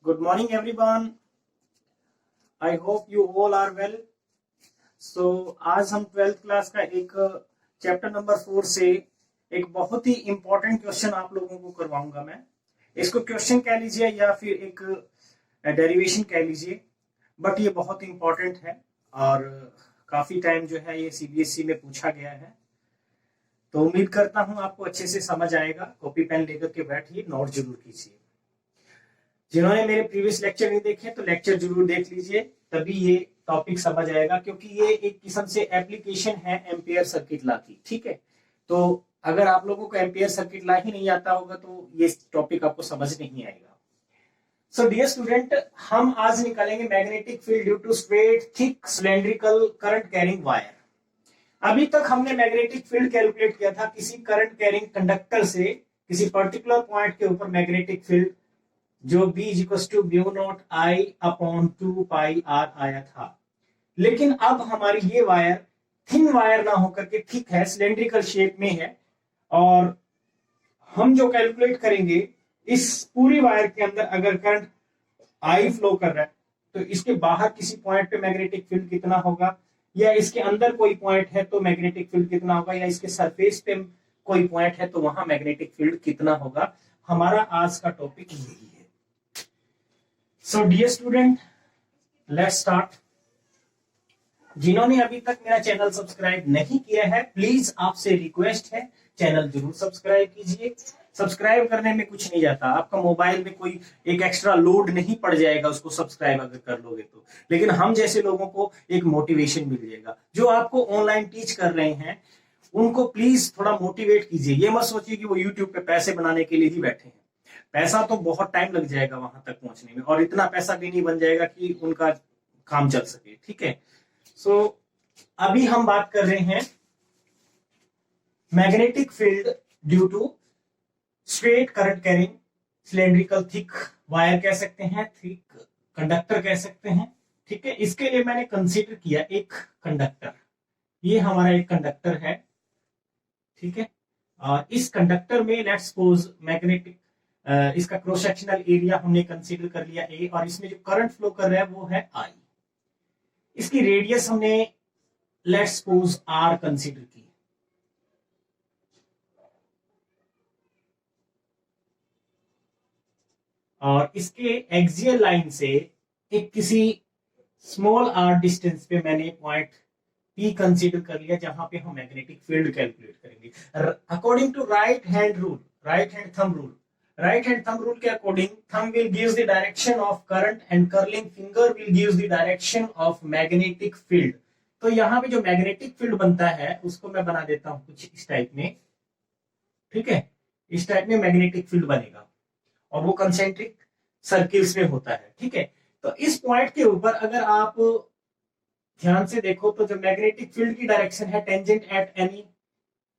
Good morning, everyone. I hope you all are well. So आज हम 12th class का एक चैप्टर नंबर 4 से एक बहुत ही इंपॉर्टेंट क्वेश्चन आप लोगों को करवाऊंगा मैं। इसको क्वेश्चन कह लीजिए या फिर एक डेरिवेशन कह लीजिए, बट ये बहुत इंपॉर्टेंट है और काफी टाइम जो है ये सीबीएसई में पूछा गया है। तो उम्मीद करता हूं आपको अच्छे से समझ आएगा। कॉपी पेन लेकर के बैठिए, नोट जरूर कीजिए। जिन्होंने मेरे प्रीवियस लेक्चर नहीं देखे तो लेक्चर जरूर देख लीजिए, तभी ये टॉपिक समझ आएगा, क्योंकि ये एक किस्म से एप्लीकेशन है एम्पियर सर्किट लॉ की। ठीक है, तो अगर आप लोगों को एम्पियर सर्किट लॉ ही नहीं आता होगा तो ये टॉपिक आपको समझ नहीं आएगा। सो डियर स्टूडेंट, हम आज निकालेंगे magnetic field due to straight thick cylindrical current carrying wire. अभी तक हमने मैग्नेटिक फील्ड कैलकुलेट किया था किसी करंट कैरिंग कंडक्टर से किसी पर्टिकुलर पॉइंट के ऊपर मैग्नेटिक फील्ड जो B = μ0I/2πr आया था। लेकिन अब हमारी ये वायर थिन वायर ना होकर के ठीक है, सिलेंड्रिकल शेप में है, और हम जो कैलकुलेट करेंगे इस पूरी वायर के अंदर अगर करंट I फ्लो कर रहा है तो इसके बाहर किसी पॉइंट पे मैग्नेटिक फील्ड कितना होगा, या इसके अंदर कोई पॉइंट है तो मैग्नेटिक फील्ड कितना होगा, या इसके सरफेस पे कोई पॉइंट है तो वहां मैग्नेटिक फील्ड कितना होगा। हमारा आज का टॉपिक यही है। So dear student, let's start. जिन्होंने अभी तक मेरा चैनल सब्सक्राइब नहीं किया है, प्लीज आपसे रिक्वेस्ट है चैनल जरूर सब्सक्राइब कीजिए। सब्सक्राइब करने में कुछ नहीं जाता, आपका मोबाइल में कोई एक एक्स्ट्रा लोड नहीं पड़ जाएगा उसको सब्सक्राइब अगर कर लोगे तो, लेकिन हम जैसे लोगों को एक मोटिवेशन मिल जाएगा। जो आपको ऑनलाइन टीच कर रहे हैं उनको प्लीज थोड़ा मोटिवेट कीजिए। ये मत सोचिए कि वो यूट्यूब पे पैसे बनाने के लिए ही बैठे हैं। पैसा तो बहुत टाइम लग जाएगा वहां तक पहुंचने में, और इतना पैसा भी नहीं बन जाएगा कि उनका काम चल सके। ठीक है, सो अभी हम बात कर रहे हैं magnetic field due to straight current carrying cylindrical thick wire कह सकते हैं, थिक कंडक्टर कह सकते हैं। ठीक है, इसके लिए मैंने कंसीडर किया एक कंडक्टर। ये हमारा एक कंडक्टर है, ठीक है, और इस कंडक्टर में लेट्स सपोज मैग्नेटिक इसका क्रॉस सेक्शनल एरिया हमने कंसीडर कर लिया ए, और इसमें जो करंट फ्लो कर रहा है वो है आई। इसकी रेडियस हमने लेट्स सपोज आर कंसीडर की। और इसके एक्सियल लाइन से एक किसी स्मॉल आर डिस्टेंस पे मैंने पॉइंट पी कंसीडर कर लिया, जहां पे हम मैग्नेटिक फील्ड कैलकुलेट करेंगे according to right hand rule, right hand thumb rule. Right hand thumb rule के according thumb will gives the direction of current and curling finger will gives the direction of magnetic field. तो यहाँ पे जो magnetic field बनता है उसको मैं बना देता हूं कुछ इस टाइप में। ठीक है, इस टाइप में मैग्नेटिक फील्ड बनेगा और वो कंसेंट्रिक सर्किल्स में होता है। ठीक है, तो इस पॉइंट के ऊपर अगर आप ध्यान से देखो तो जो मैग्नेटिक फील्ड की डायरेक्शन है tangent at any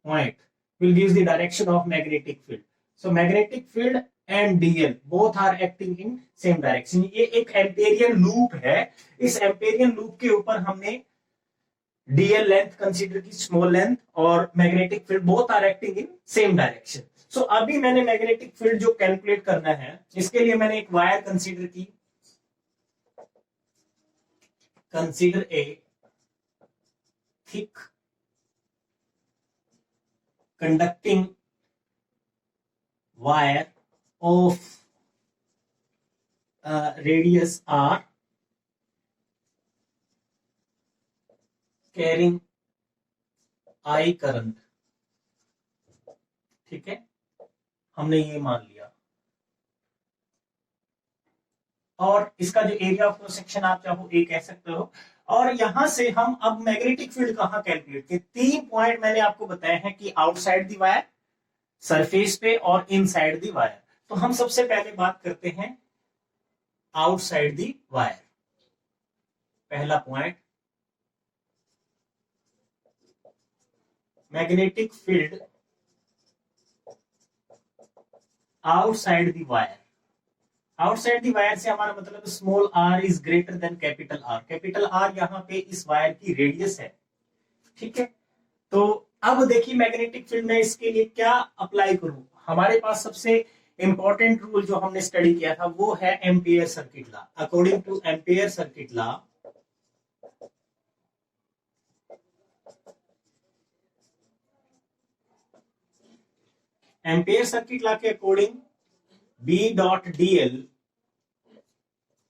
point will gives the direction of magnetic field. So magnetic field and DL both are acting in same direction. ये एक एम्पेरियन लूप है। इस एम्पेरियन लूप के ऊपर हमने डीएल लेंथ कंसीडर की, स्मॉल लेंथ, और magnetic field both are acting in same direction. So अभी मैंने मैग्नेटिक फील्ड जो कैलकुलेट करना है इसके लिए मैंने एक वायर कंसीडर की। Consider a thick conducting wire of radius R carrying I current. ठीक है, हमने ये मान लिया, और इसका जो एरिया ऑफ क्रॉस सेक्शन आप चाहो ए कह सकते हो। और यहां से हम अब मैग्नेटिक फील्ड कहां कैलकुलेट किए, 3 पॉइंट मैंने आपको बताया है कि आउटसाइड दी वायर, सरफेस पे, और इनसाइड दी वायर। तो हम सबसे पहले बात करते हैं आउटसाइड दी वायर। पहला point, magnetic field outside the wire. Outside the wire से हमारा मतलब small are is greater than capital R. Capital R यहाँ पे इस वायर की रेडियस है। ठीक है, तो अब देखिए मैग्नेटिक फील्ड में इसके लिए क्या अप्लाई करूं। हमारे पास सबसे इंपॉर्टेंट रूल जो हमने स्टडी किया था वो है ampere circuit law. According to ampere circuit law, ampere circuit law के according B dot dl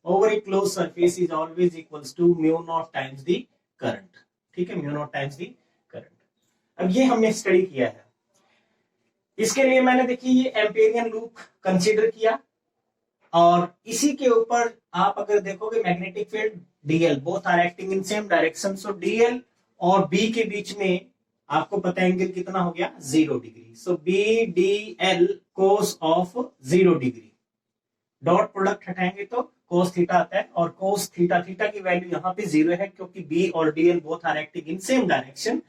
over a close surface is always equals to mu naught times the current. ठीक है, mu naught times the current. अब ये हमने study किया है। इसके लिए मैंने देखिए ये एम्पेरियन लूप कंसीडर किया, और इसी के ऊपर आप अगर देखोगे magnetic field dl both are acting in same direction, so dl और b के बीच में आपको पता है एंगल कितना हो गया, 0 degree. So B D L cos of 0 degree, dot product हटाएंगे तो कोस थीटा आता है, और कोस थीटा, थीटा की वैल्यू यहाँ पे 0 है क्योंकि बी और DL both are acting in same direction.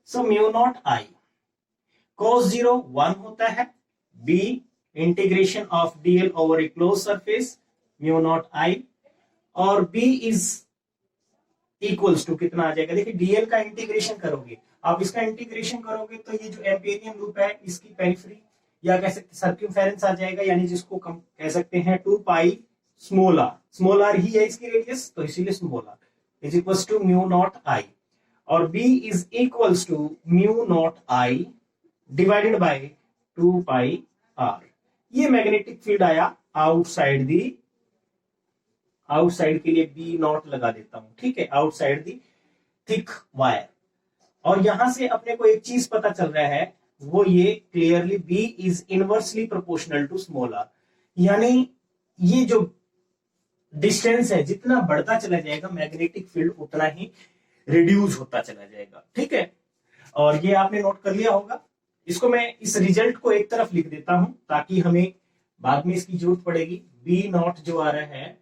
So mu naught I, cos 0 1 होता है, B integration of DL over a close surface mu naught I, और बी इज इक्वल्स टू कितना आ जाएगा, देखिए डीएल का इंटीग्रेशन करोगे आप, इसका इंटीग्रेशन करोगे तो ये जो एम्पेरियन लूप है इसकी पेरिफेरी या कह सकते सर्कमफेरेंस आ जाएगा, यानी जिसको कह सकते हैं 2 pi small R, small R ही है इसकी रेडियस तो इसीलिए small are is equals to mu naught I, और B is equals to mu naught I divided by 2 pi R. ये मैग्नेटिक फील्ड आया आउटसाइड दी, आउटसाइड के लिए बी नॉट लगा देता हूं, ठीक है, आउटसाइड दी थिक वायर। और यहां से अपने को एक चीज पता चल रहा है, वो ये clearly B is inversely proportional to small R, यानी ये जो डिस्टेंस है जितना बढ़ता चला जाएगा मैग्नेटिक फील्ड उतना ही रिड्यूस होता चला जाएगा, ठीक है। और ये आपने नोट कर लिया होगा। इसको मैं इस रिजल्ट को एक तरफ लिख देता हूं ताकि हमें बाद में इसकी जरूरत पड़ेगी। बी नॉट जो आ रहा है,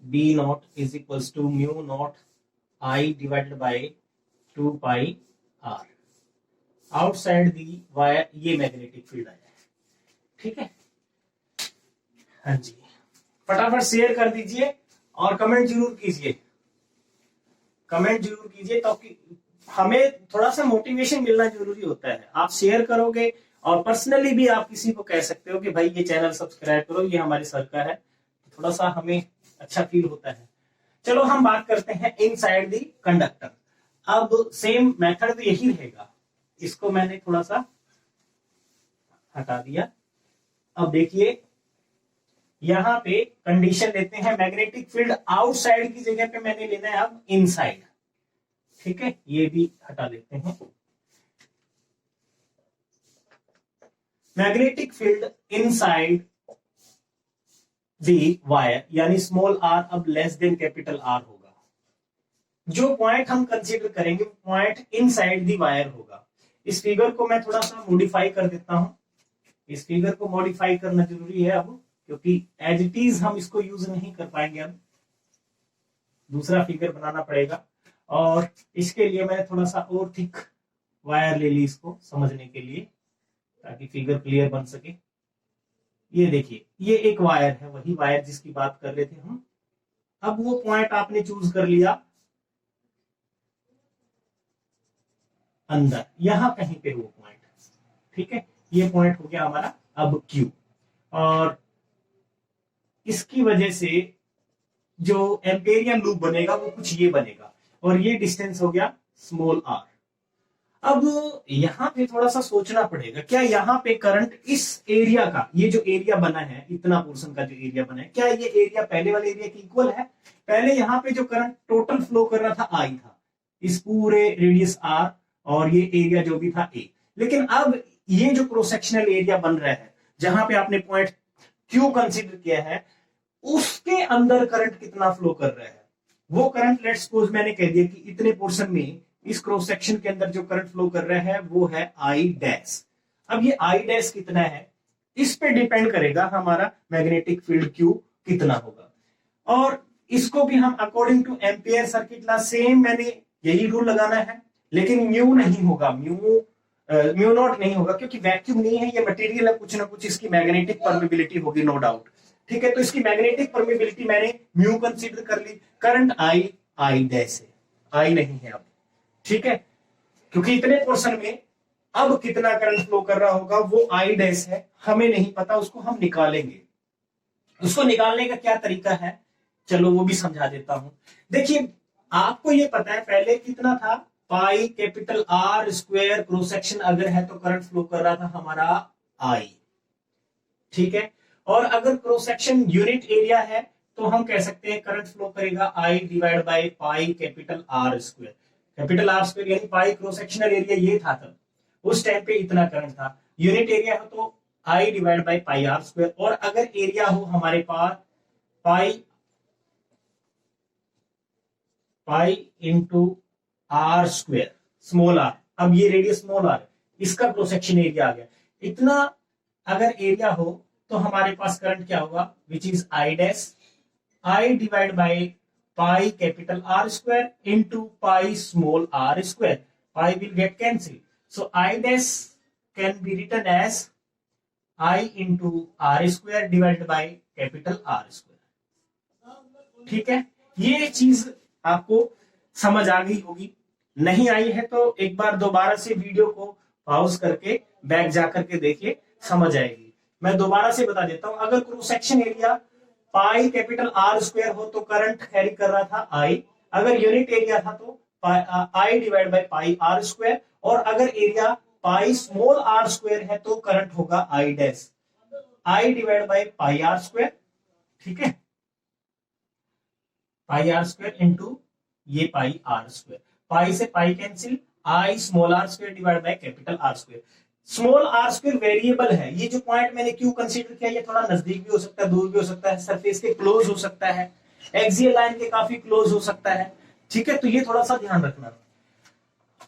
B naught is equals to mu naught I divided by 2 pi r outside the wire, ये मैग्नेटिक फील्ड आया है, ठीक है। हाँ जी, फटाफट शेयर कर दीजिए और कमेंट जरूर कीजिए, कमेंट जरूर कीजिए ताकि हमें थोड़ा सा मोटिवेशन मिलना जरूरी होता है। आप शेयर करोगे और पर्सनली भी आप किसी को कह सकते हो कि भाई ये चैनल सब्सक्राइब करो, ये हमारे सर का है, थोड़ा सा हमें अच्छा फील होता है। चलो हम बात करते हैं इनसाइड द कंडक्टर। अब सेम मेथड तो यही रहेगा, इसको मैंने थोड़ा सा हटा दिया। अब देखिए यहां पे कंडीशन लेते हैं, मैग्नेटिक फील्ड आउटसाइड की जगह पे मैंने लेना है अब इनसाइड, ठीक है, ये भी हटा देते हैं। Magnetic field inside the wire, यानी स्मॉल आर अब लेस देन कैपिटल आर होगा। जो पॉइंट हम कंसीडर करेंगे पॉइंट इनसाइड दी वायर होगा। इस फिगर को मैं थोड़ा सा मॉडिफाई कर देता हूं, इस फिगर को मॉडिफाई करना जरूरी है अब, क्योंकि एज इट इज हम इसको यूज नहीं कर पाएंगे, अब दूसरा फिगर बनाना पड़ेगा। और इसके लिए मैंने थोड़ा सा और थिक वायर ले ली इसको समझने के लिए, ताकि फिगर क्लियर बन सके। ये देखिए ये एक वायर है, वही वायर जिसकी बात कर रहे थे हम। अब वो पॉइंट आपने चूज कर लिया अंदर, यहां कहीं पे वो पॉइंट, ठीक है, ये पॉइंट हो गया हमारा अब Q, और इसकी वजह से जो एम्पेरियन लूप बनेगा वो कुछ ये बनेगा, और ये डिस्टेंस हो गया स्मॉल r। अब यहां पे थोड़ा सा सोचना पड़ेगा, क्या यहां पे करंट इस एरिया का, ये जो एरिया बना है, इतना पोर्शन का जो एरिया बना है, क्या ये एरिया पहले वाले एरिया के इक्वल है? पहले यहां पे जो करंट टोटल फ्लो कर रहा था I था, इस पूरे रेडियस R, और ये एरिया जो भी था A। लेकिन अब ये जो क्रॉस सेक्शनल एरिया बन रहा है, जहां पे आपने पॉइंट Q कंसीडर किया है, उसके अंदर करंट कितना फ्लो कर रहा है? वो करंट लेट्स सपोज मैंने कह दिया कि इतने पोर्शन में इस क्रॉस सेक्शन के अंदर जो करंट फ्लो कर रहा है वो है I डैश। अब ये I डैश कितना है, इस पे डिपेंड करेगा हमारा मैग्नेटिक फील्ड Q कितना होगा। और इसको भी हम according to ampere circuit law same मैंने यही रूल लगाना है, लेकिन म्यू नहीं होगा, म्यू नॉट नहीं होगा, क्योंकि वैक्यूम नहीं है, ये मटेरियल है, कुछ ना कुछ इसकी मैग्नेटिक परमिबिलिटी होगी, नो डाउट, ठीक है। तो इसकी मैग्नेटिक परमिबिलिटी मैंने म्यू कंसीडर कर ली। करंट I डैश है, I नहीं है अब, ठीक है, क्योंकि इतने पोर्शन में अब कितना करंट फ्लो कर रहा होगा वो आई डैश है, हमें नहीं पता, उसको हम निकालेंगे। उसको निकालने का क्या तरीका है, चलो वो भी समझा देता हूं। देखिए आपको ये पता है पहले कितना था, पाई capital R square cross section अगर है तो करंट फ्लो कर रहा था हमारा आई, ठीक है। और अगर क्रॉस सेक्शन यूनिट एरिया है तो हम कह सकते हैं करंट फ्लो करेगा आई divide by pi capital R square. Capital R square यानी पाई क्रॉस सेक्शनल एरिया ये था तब, उस टाइम पे इतना करंट था। यूनिट एरिया हो तो I divide by pi R square, और अगर एरिया हो हमारे पास pi pi into R square small R, अब ये रेडियस स्मॉल आर, इसका क्रॉस सेक्शन एरिया आ गया इतना। अगर एरिया हो तो हमारे पास करंट क्या होगा, which is I dash, I divide by pi capital R square into pi small R square, pi will get cancel, so I dash can be written as I into R square divided by capital R square. ठीक है, ये चीज आपको समझ आ गई होगी, नहीं आई है तो एक बार दोबारा से वीडियो को पॉज करके बैक जा करके देखिए, समझ आएगी। मैं दोबारा से बता देता हूं, अगर cross section area pi capital R square हो तो करंट कैरी कर रहा था आई, अगर यूनिट एरिया था तो I divide by pi R square, और अगर area pi small R square है तो करंट होगा I dash, I divide by pi R square, ठीक है, पाई आर स्क्वायर इंटू ये पाई आर स्क्वायर, पाई से pi cancel, I small R square divide by capital R square. Small R square variable है, ये जो पॉइंट मैंने क्यों कंसीडर किया, ये थोड़ा नजदीक भी हो सकता है, दूर भी हो सकता है, सरफेस के क्लोज हो सकता है, एक्सियल लाइन के काफी क्लोज हो सकता है, ठीक है, तो ये थोड़ा सा ध्यान रखना।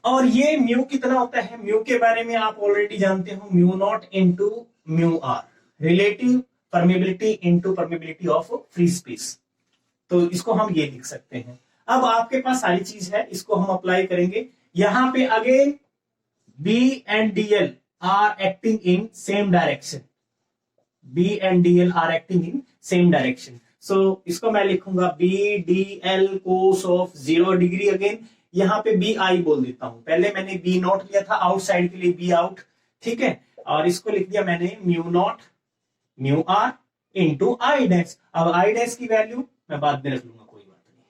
और ये म्यू कितना होता है, म्यू के बारे में आप ऑलरेडी जानते हो, mu naught into mu R, relative permeability into permeability of free space, तो इसको हम ये लिख सकते हैं। अब आपके पास सारी चीज है, इसको हम अप्लाई करेंगे। यहां पे again B and DL are acting in same direction, B and DL are acting in same direction, so इसको मैं लिखूंगा BDL cos of 0 degree, again यहाँ पे BI बोल देता हूं, पहले मैंने B नॉट लिया था आउटसाइड के लिए B आउट, ठीक है, और इसको लिख दिया मैंने mu naught mu R into I dash. अब आई डैश की वैल्यू मैं बाद में रख लूंगा, कोई बात नहीं,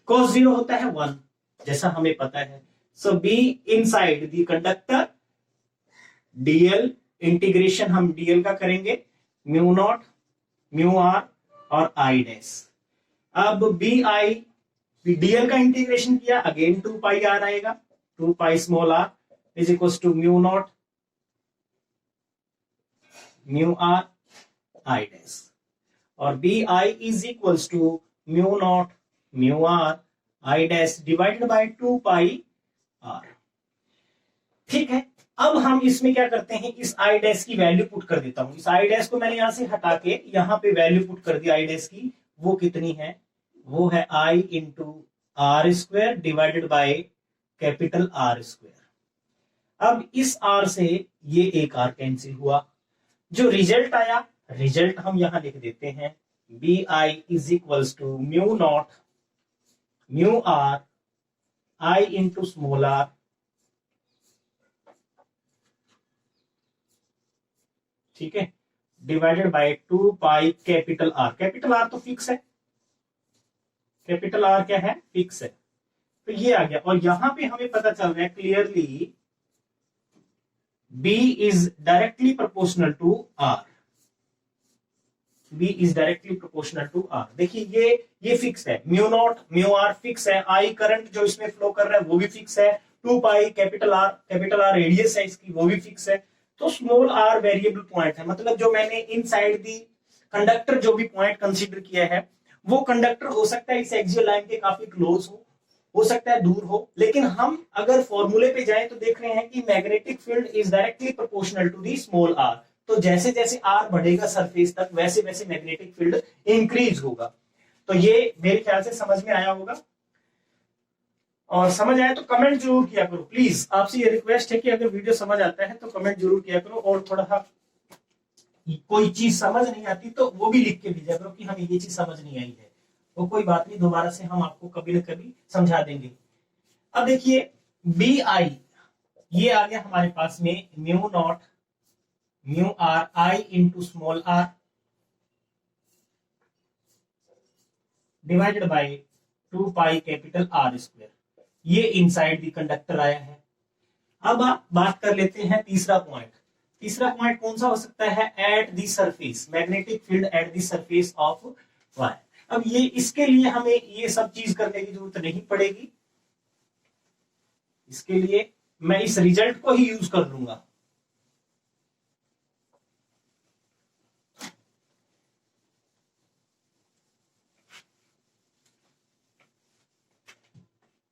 cos 0 होता है 1 जैसा हमें पता है, so B inside the conductor DL, integration हम डीएल का करेंगे, म्यू नॉट म्यू आर और आई डैश। अब बी आई डीएल का इंटीग्रेशन किया, अगेन 2 पाई आर आएगा, 2 pi small are is equal to mu naught mu are I dash, और B I is equal to mu naught mu are I dash divided by 2 pi R, ठीक है। अब हम इसमें क्या करते हैं, इस आई डैश की वैल्यू पुट कर देता हूं, इस आई डैश को मैंने यहां से हटा के यहां पे वैल्यू पुट कर दी आई डैश की, वो कितनी है, वो है I into R square divided by capital R square. अब इस आर से ये एक आर कैंसिल हुआ, जो रिजल्ट आया, रिजल्ट हम यहां लिख देते हैं, B I is equal to mu naught mu are I into small R, ठीक है, divided by 2 pi capital R, capital R तो फिक्स है, कैपिटल आर क्या है, फिक्स है, तो ये आ गया। और यहां पे हमें पता चल रहा है clearly B is directly proportional to R, B is directly proportional to R। देखिए ये फिक्स है, mu naught mu R fix है, आई करंट जो इसमें फ्लो कर रहा है वो भी फिक्स है, 2 पाई कैपिटल आर रेडियस है इसकी, वो भी फिक्स है, तो स्मॉल आर वेरिएबल पॉइंट है, मतलब जो मैंने इनसाइड दी कंडक्टर जो भी पॉइंट कंसीडर किया है, वो कंडक्टर हो सकता है इस एक्सियल लाइन के काफी क्लोज हो सकता है दूर हो, लेकिन हम अगर फॉर्मूले पे जाएं तो देख रहे हैं कि magnetic field is directly proportional to the small r, तो जैसे जैसे आर बढ़ेगा सरफेस तक वैसे वैसे मैग्नेटिक फील्ड इंक्रीज होगा। तो ये मेरे ख्याल से समझ में आया होगा, और समझ आया तो कमेंट जरूर किया करो प्लीज, आपसे ये रिक्वेस्ट है कि अगर वीडियो समझ आता है तो कमेंट जरूर किया करो, और थोड़ा सा कोई चीज समझ नहीं आती तो वो भी लिख के भेजा करो कि हमें ये चीज समझ नहीं आई है, वो कोई बात नहीं, दोबारा से हम आपको कभी न कभी समझा देंगे। अब देखिए बी आई ये आ गया हमारे पास में mu naught mu are I into small r divided by 2 pi capital R square. ये इनसाइड द कंडक्टर आया है। अब आप बात कर लेते हैं तीसरा पॉइंट। तीसरा पॉइंट कौन सा हो सकता है? At the surface, magnetic field at the surface of wire. अब ये इसके लिए हमें ये सब चीज करने की जरूरत नहीं पड़ेगी। इसके लिए मैं इस रिजल्ट को ही यूज कर लूंगा।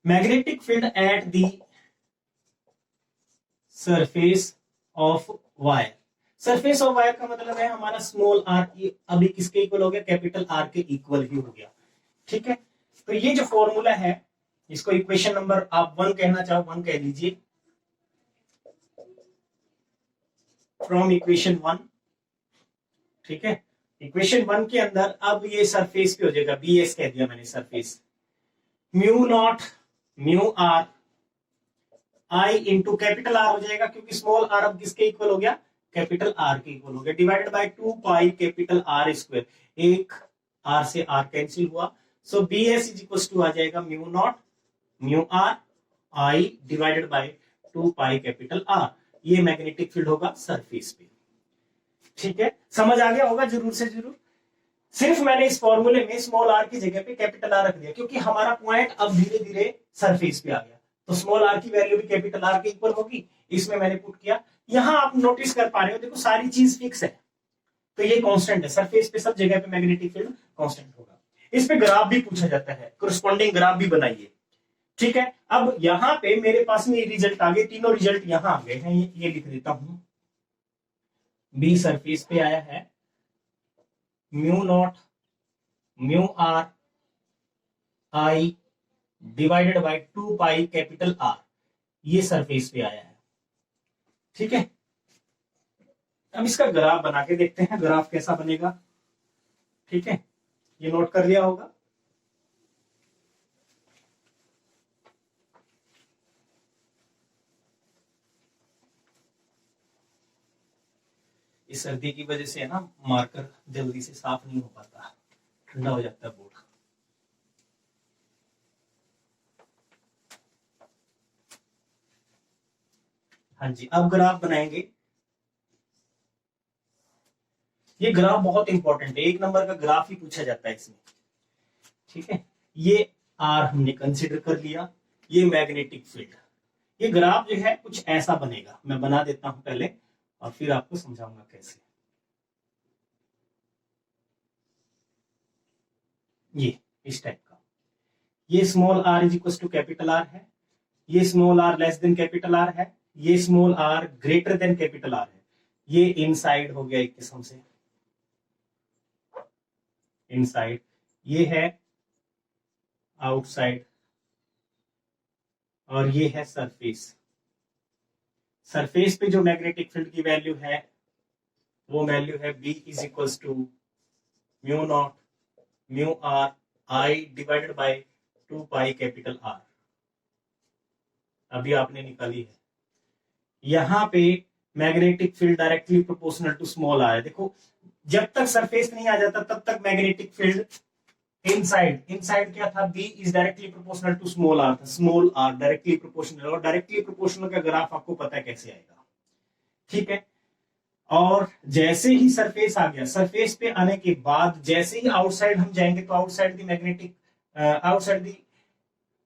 Magnetic field at the surface of wire. Surface of wire का मतलब है हमारा स्मॉल आर, अभी किसके इक्वल हो गया? कैपिटल आर के इक्वल ही हो गया। ठीक है, तो ये जो फॉर्मूला है, इसको इक्वेशन नंबर आप 1 कहना चाहो 1 कह लीजिए। फ्रॉम इक्वेशन 1, ठीक है, इक्वेशन 1 के अंदर अब ये सरफेस पे हो जाएगा, बी एस कह दिया मैंने surface, mu naught mu are I into capital R हो जाएगा, क्योंकि स्मॉल आर अब किसके इक्वल हो गया? कैपिटल आर के इक्वल हो गया, divided by 2 pi capital R square. एक आर से आर कैंसिल हुआ, so B S is equal to आ जाएगा mu naught mu are I divided by 2 pi capital R. ये मैग्नेटिक फील्ड होगा सरफेस पे। ठीक है, समझ आ गया होगा जरूर से जरूर। सिर्फ मैंने इस फॉर्मूले में स्मॉल आर की जगह पे कैपिटल आर रख दिया, क्योंकि हमारा पॉइंट अब धीरे धीरे सरफेस पे आ गया, तो स्मॉल आर की वैल्यू भी कैपिटल आर के इक्वल होगी। इसमें मैंने पुट किया। यहां आप नोटिस कर पा रहे हो, देखो सारी चीज फिक्स है, तो ये कांस्टेंट है। सरफेस पे सब जगह पे मैग्नेटिक फील्ड कांस्टेंट होगा। इस पे ग्राफ भी पूछा जाता है, कोरिस्पोंडिंग ग्राफ भी बनाइए। ठीक है, अब यहां पे मेरे पास में ये रिजल्ट आ गए, तीनों रिजल्ट यहां आ गए हैं। ये लिख देता हूं, बी सरफेस पे आया है, mu naught mu are I divided by 2 pi capital R, ये सरफेस पे आया है। ठीक है, अब इसका ग्राफ बना के देखते हैं, ग्राफ कैसा बनेगा। ठीक है, ये नोट कर लिया होगा। इस सर्दी की वजह से है ना, मार्कर जल्दी से साफ नहीं हो पाता, ठंडा हो जाता है बोर्ड। हाँ जी, अब ग्राफ बनाएंगे। ये ग्राफ बहुत इंपॉर्टेंट है, 1 नंबर का ग्राफ ही पूछा जाता है इसमें। ठीक है, ये आर हमने कंसिडर कर लिया, ये मैग्नेटिक फील्ड। ये ग्राफ जो है कुछ ऐसा बनेगा, मैं बना देता हूं पहले और फिर आपको समझाऊंगा कैसे। ये इस टाइप का, ये small are is equal to capital R है, ये small are less than capital R है, ये small are greater than capital R है। ये इनसाइड हो गया एक किस्म से, इनसाइड, ये है आउटसाइड, और ये है सरफेस। सरफेस पे जो मैग्नेटिक फील्ड की वैल्यू है वो वैल्यू है B is equal to mu naught mu are I divided by 2 pi capital R. अभी आपने निकाली है। यहां पे magnetic field directly proportional to small r है। देखो, जब तक सरफेस नहीं आ जाता तब तक मैग्नेटिक फील्ड इनसाइड क्या था? B is directly proportional to small r था, स्मॉल आर डायरेक्टली प्रोपोर्शनल। और डायरेक्टली प्रोपोर्शनल का ग्राफ आपको पता है कैसे आएगा। ठीक है, और जैसे ही सरफेस आ गया, सरफेस पे आने के बाद जैसे ही आउटसाइड हम जाएंगे, तो outside the magnetic outside the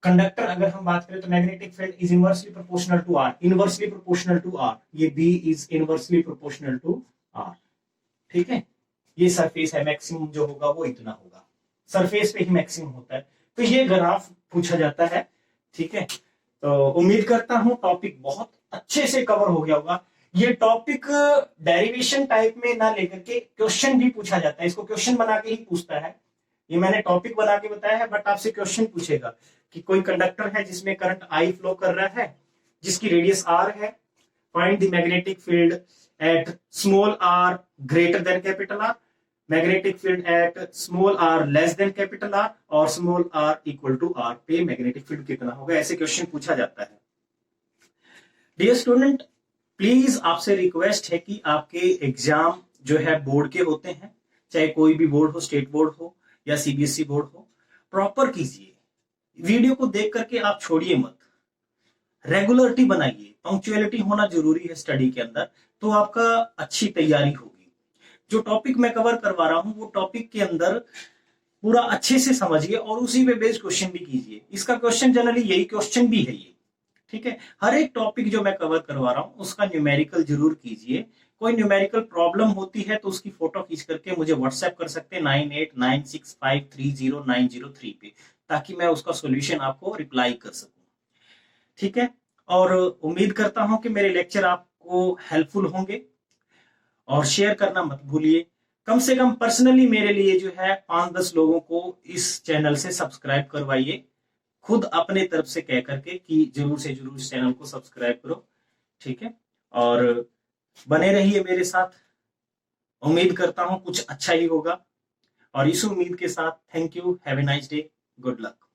conductor अगर हम बात करें, तो magnetic field is inversely proportional to R, inversely proportional to R. ये B is inversely proportional to R. ठीक है, ये सरफेस है, मैक्सिमम जो होगा वो इतना होगा, सरफेस पे ही मैक्सिमम होता है। तो ये ग्राफ पूछा जाता है। ठीक है, तो उम्मीद करता हूं टॉपिक बहुत अच्छे से कवर हो गया होगा। ये टॉपिक डेरिवेशन टाइप में ना लेकर के क्वेश्चन भी पूछा जाता है, इसको क्वेश्चन बना के ही पूछता है। ये मैंने टॉपिक बना के बताया है, बट आपसे क्वेश्चन पूछेगा कि कोई कंडक्टर है जिसमें करंट आई फ्लो कर रहा है, जिसकी रेडियस आर है, find the magnetic field at small are greater than capital R, magnetic field at small are less than capital R, और small R equal to R पे magnetic field कितना होगा। ऐसे क्वेश्चन पूछा जाता है। डियर स्टूडेंट, प्लीज आपसे request है कि आपके एग्जाम जो है बोर्ड के होते हैं, चाहे कोई भी बोर्ड हो, स्टेट बोर्ड हो या सीबीएसई बोर्ड हो, प्रॉपर कीजिए। वीडियो को देख करके आप छोड़िए मत, रेगुलरिटी बनाइए। पंक्चुअलिटी होना जरूरी है स्टडी के अंदर, तो आपका अच्छी तैयारी होगी। जो टॉपिक मैं कवर करवा रहा हूं वो टॉपिक के अंदर पूरा अच्छे से समझिए और उसी पे बेस्ड क्वेश्चन भी कीजिए। इसका क्वेश्चन जनरली यही क्वेश्चन भी है ये, ठीक है। हर एक टॉपिक जो मैं कवर करवा रहा हूं उसका न्यूमेरिकल जरूर कीजिए। कोई न्यूमेरिकल प्रॉब्लम होती है तो उसकी फोटो खींच करके मुझे व्हाट्सएप कर सकते हैं 9896530903 पे, ताकि मैं उसका सोल्यूशन आपको रिप्लाई कर सकूं, ठीक है। और उम्मीद करता हूं कि मेरे लेक्चर आपको हेल्पफुल होंगे, और शेयर करना मत भूलिए। कम से कम पर्सनली मेरे लिए जो है 5-10 लोगों को इस चैनल से सब्सक्राइब करवाइए, खुद अपने तरफ से कह करके कि जरूर से जरूर इस चैनल को सब्सक्राइब करो, ठीक है। और बने रहिए मेरे साथ, उम्मीद करता हूं कुछ अच्छा ही होगा। और इस उम्मीद के साथ thank you, have a nice day, good luck.